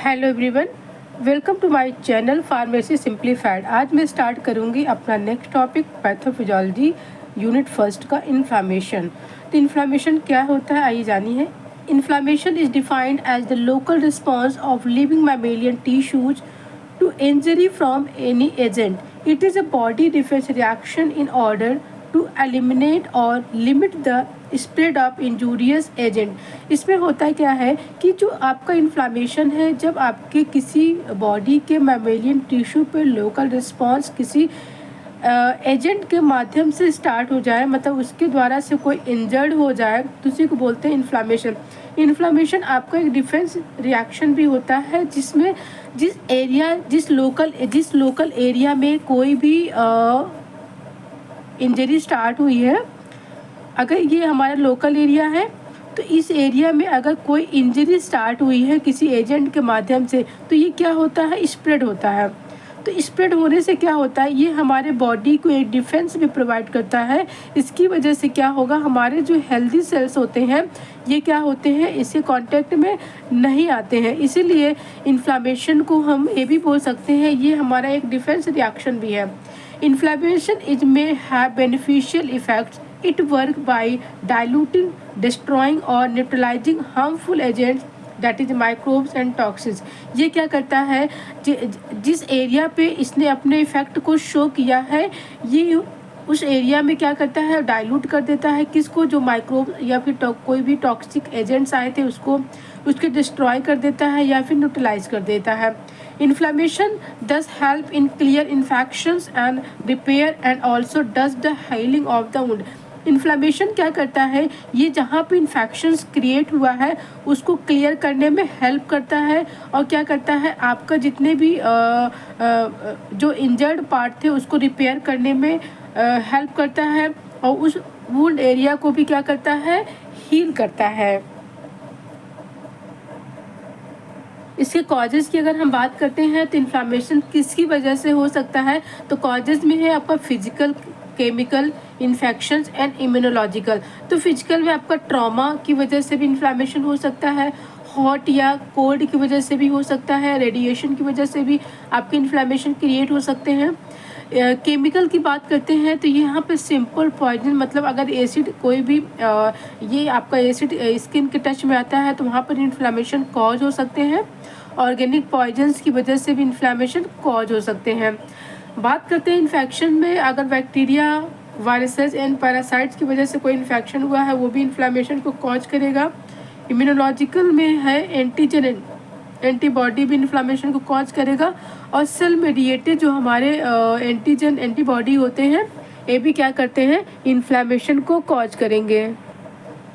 Hello everyone, welcome to my channel pharmacy simplified. आज मैं start करूंगी अपना next topic pathophysiology unit first का इन्फ्लामेशन। तो इन्फ्लामेशन क्या होता है आइए जानिए। Inflammation is defined as the local response of living mammalian tissues to injury from any agent. It is a body defense reaction in order to eliminate or limit the spread of injurious agent. इसमें होता क्या है कि जो आपका inflammation है, जब आपके किसी बॉडी के मैमेलियन टिश्यू पे लोकल रिस्पॉन्स किसी एजेंट के माध्यम से स्टार्ट हो जाए, मतलब उसके द्वारा से कोई इंजर्ड हो जाए, तो उसी को बोलते हैं इन्फ्लामेशन। इन्फ्लामेशन आपका एक डिफेंस रिएक्शन भी होता है, जिसमें जिस लोकल एरिया में कोई भी इंजरी स्टार्ट हुई है, अगर ये हमारा लोकल एरिया है तो इस एरिया में अगर कोई इंजरी स्टार्ट हुई है किसी एजेंट के माध्यम से, तो ये क्या होता है, स्प्रेड होता है। तो स्प्रेड होने से क्या होता है, ये हमारे बॉडी को एक डिफेंस भी प्रोवाइड करता है। इसकी वजह से क्या होगा, हमारे जो हेल्दी सेल्स होते हैं ये क्या होते हैं, इससे कांटेक्ट में नहीं आते हैं। इसीलिए इन्फ्लामेशन को हम ये भी बोल सकते हैं, ये हमारा एक डिफेंस रिएक्शन भी है। Inflammation is may have beneficial effects. It work by diluting, destroying और neutralising harmful agents that is microbes and toxins. ये क्या करता है, जिस एरिया पे इसने अपने इफेक्ट को शो किया है, ये उस एरिया में क्या करता है, डाइल्यूट कर देता है किसको, जो माइक्रोब या फिर कोई भी टॉक्सिक एजेंट्स आए थे उसके डिस्ट्रॉय कर देता है या फिर न्यूट्रलाइज कर देता है। Inflammation does help in clear infections and repair and also does the healing of the wound. Inflammation क्या करता है, ये जहाँ पे इन्फेक्शंस क्रिएट हुआ है उसको क्लियर करने में हेल्प करता है, और क्या करता है, आपका जितने भी जो इंजर्ड पार्ट थे उसको रिपेयर करने में हेल्प करता है, और उस वुंड एरिया को भी क्या करता है, हील करता है। इसके कॉजेज़ की अगर हम बात करते हैं तो इन्फ्लामेशन किसकी वजह से हो सकता है, तो कॉजेज़ में है आपका physical, chemical, infections and immunological. तो फिजिकल में आपका ट्रॉमा की वजह से भी इन्फ्लामेशन हो सकता है, हॉट या कोल्ड की वजह से भी हो सकता है, रेडिएशन की वजह से भी आपके इन्फ्लामेशन क्रिएट हो सकते हैं। केमिकल की बात करते हैं तो यहाँ पे सिंपल पॉइजन, मतलब अगर एसिड कोई भी ये आपका एसिड स्किन के टच में आता है तो वहाँ पर इन्फ्लामेशन कॉज हो सकते हैं। ऑर्गेनिक पॉइजन्स की वजह से भी इन्फ्लामेशन कॉज हो सकते हैं। बात करते हैं इन्फेक्शन में, अगर बैक्टीरिया, वायरसेस एंड पैरासाइट्स की वजह से कोई इन्फेक्शन हुआ है वो भी इन्फ्लामेशन को कॉज करेगा। इम्यूनोलॉजिकल में है एंटीजन, एंटीबॉडी भी इन्फ्लामेशन को कॉज करेगा, और सेल मेडिएटेड जो हमारे एंटीजन, एंटीबॉडी होते हैं, ये भी क्या करते हैं, इन्फ्लामेशन को कॉज करेंगे।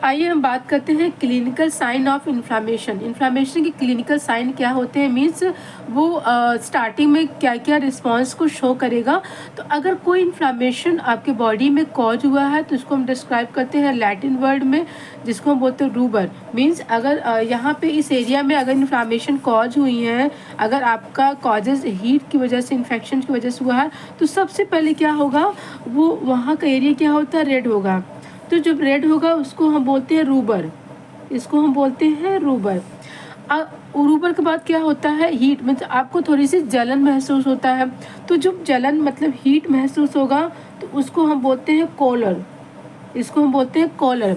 आइए हम बात करते हैं clinical sign of inflammation. Inflammation के क्लिनिकल साइन क्या होते हैं, मीन्स वो स्टार्टिंग में क्या क्या रिस्पॉन्स को शो करेगा। तो अगर कोई इन्फ्लामेशन आपके बॉडी में कॉज हुआ है तो उसको हम डिस्क्राइब करते हैं लैटिन वर्ड में, जिसको हम बोलते हैं रूबर। मीन्स अगर यहाँ पे इस एरिया में अगर इन्फ्लामेशन कॉज हुई है, अगर आपका कॉजेज हीट की वजह से, इन्फेक्शन की वजह से हुआ है, तो सबसे पहले क्या होगा, वो वहाँ का एरिया क्या होता है, रेड होगा। तो जब रेड होगा उसको हम बोलते हैं रूबर, इसको हम बोलते हैं रूबर। रूबर के बाद क्या होता है, हीट, मतलब आपको थोड़ी सी जलन महसूस होता है। तो जब जलन मतलब हीट महसूस होगा तो उसको हम बोलते हैं कॉलर, इसको हम बोलते हैं कॉलर।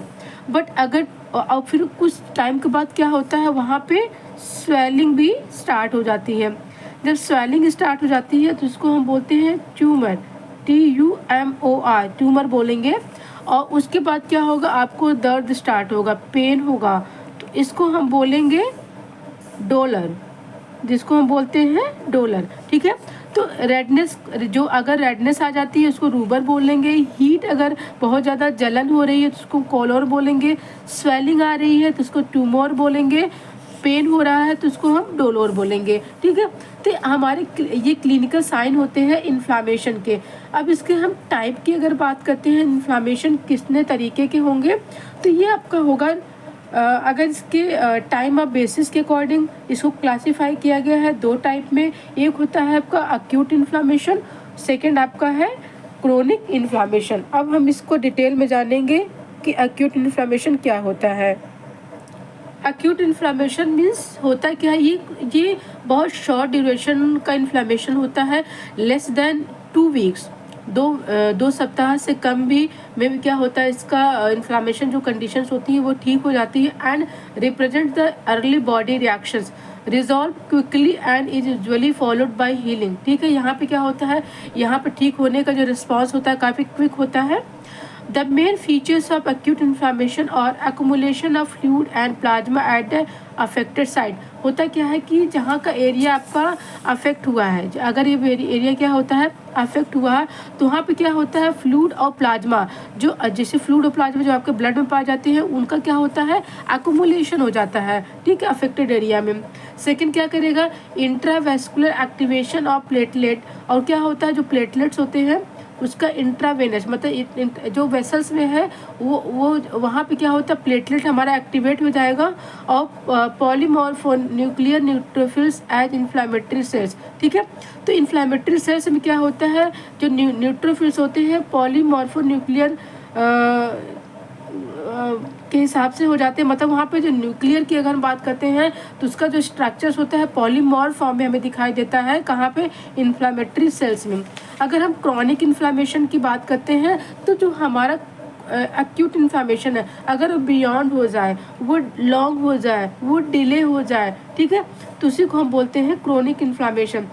बट अगर और फिर कुछ टाइम के बाद क्या होता है, वहाँ पे स्वेलिंग भी स्टार्ट हो जाती है। जब स्वेलिंग स्टार्ट हो जाती है तो उसको हम बोलते हैं ट्यूमर, TUMOR, ट्यूमर बोलेंगे। और उसके बाद क्या होगा, आपको दर्द स्टार्ट होगा, पेन होगा, तो इसको हम बोलेंगे डोलर, जिसको हम बोलते हैं डोलर। ठीक है, तो रेडनेस, जो अगर रेडनेस आ जाती है उसको रूबर बोलेंगे। हीट, अगर बहुत ज़्यादा जलन हो रही है तो उसको कॉलर बोलेंगे। स्वेलिंग आ रही है तो उसको ट्यूमर बोलेंगे। पेन हो रहा है तो उसको हम डोलोर बोलेंगे। ठीक है, तो हमारे ये क्लिनिकल साइन होते हैं इन्फ्लामेशन के। अब इसके हम टाइप की अगर बात करते हैं, इन्फ्लामेशन कितने तरीके के होंगे, तो ये आपका होगा, अगर इसके टाइम ऑफ बेसिस के अकॉर्डिंग इसको क्लासीफाई किया गया है दो टाइप में। एक होता है आपका अक्यूट इन्फ्लामेशन, सेकेंड आपका है क्रोनिक इन्फ्लामेशन। अब हम इसको डिटेल में जानेंगे कि अक्यूट इन्फ्लामेशन क्या होता है। एक्यूट इन्फ्लामेशन मीन्स होता क्या है, ये बहुत शॉर्ट ड्यूरेशन का इन्फ्लामेशन होता है, लेस देन 2 वीक्स, 2 सप्ताह से कम भी में भी क्या होता है, इसका इन्फ्लामेशन जो कंडीशंस होती हैं वो ठीक हो जाती है and represent the early body reactions, resolve quickly and is usually followed by healing. ठीक है, यहाँ पे क्या होता है, यहाँ पे ठीक होने का जो रिस्पॉन्स होता है काफ़ी क्विक होता है। The main features of acute inflammation or accumulation of fluid and plasma at the affected site। होता क्या है कि जहाँ का एरिया आपका अफेक्ट हुआ है, अगर ये एरिया क्या होता है अफेक्ट हुआ है, तो वहाँ पे क्या होता है फ्लूइड और प्लाज्मा, जो जैसे फ्लूइड और प्लाज्मा जो आपके ब्लड में पाए जाते हैं उनका क्या होता है एक्युमुलेशन हो जाता है, ठीक है, अफेक्टेड एरिया में। सेकंड क्या करेगा, इंट्रावेस्कुलर एक्टिवेशन ऑफ प्लेटलेट, और क्या होता है जो प्लेटलेट्स होते हैं उसका इंट्रावेनस मतलब जो वेसल्स में है वो वहाँ पे क्या होता है प्लेटलेट हमारा एक्टिवेट हो जाएगा, और polymorphonuclear neutrophils as inflammatory cells. ठीक है, तो इन्फ्लामेटरी सेल्स में क्या होता है, जो न्यूट्रोफिल्स होते हैं पॉलीमॉर्फो न्यूक्लियर के हिसाब से हो जाते हैं, मतलब वहाँ पे जो न्यूक्लियर की अगर हम बात करते हैं तो उसका जो स्ट्रक्चर्स होता है पॉलीमॉर्फ फॉर्म में हमें दिखाई देता है, कहाँ पे, इन्फ्लामेटरी सेल्स में। अगर हम क्रॉनिक इन्फ्लामेशन की बात करते हैं तो जो हमारा एक्यूट इन्फ्लामेशन है अगर बियॉन्ड हो जाए, वो लॉन्ग हो जाए, वो डिले हो जाए, ठीक है, तो उसी को हम बोलते हैं chronic inflammation.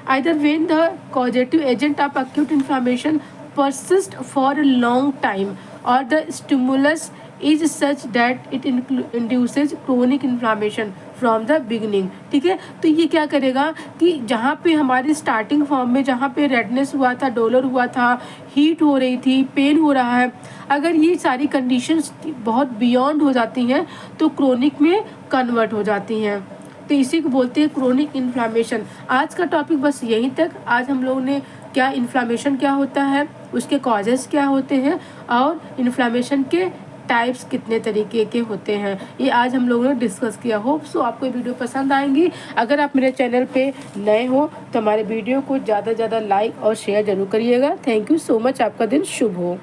Either when the causative agent of acute inflammation persist for a long time or the stimulus is such that it induces chronic inflammation from the beginning। ठीक है, तो ये क्या करेगा कि जहाँ पे हमारी स्टार्टिंग फॉर्म में जहाँ पे रेडनेस हुआ था, डोलर हुआ था, हीट हो रही थी, पेन हो रहा है, अगर ये सारी कंडीशंस बहुत बियॉन्ड हो जाती हैं तो क्रोनिक में कन्वर्ट हो जाती हैं, तो इसी को बोलते हैं क्रोनिक इन्फ्लामेशन। आज का टॉपिक बस यहीं तक। आज हम लोगों ने क्या इन्फ्लामेशन क्या होता है, उसके कॉजेस क्या होते हैं, और इन्फ्लामेशन के टाइप्स कितने तरीके के होते हैं, ये आज हम लोगों ने डिस्कस किया। होप सो आपको ये वीडियो पसंद आएंगी। अगर आप मेरे चैनल पे नए हो तो हमारे वीडियो को ज़्यादा से ज़्यादा लाइक और शेयर ज़रूर करिएगा। थैंक यू सो मच, आपका दिन शुभ हो।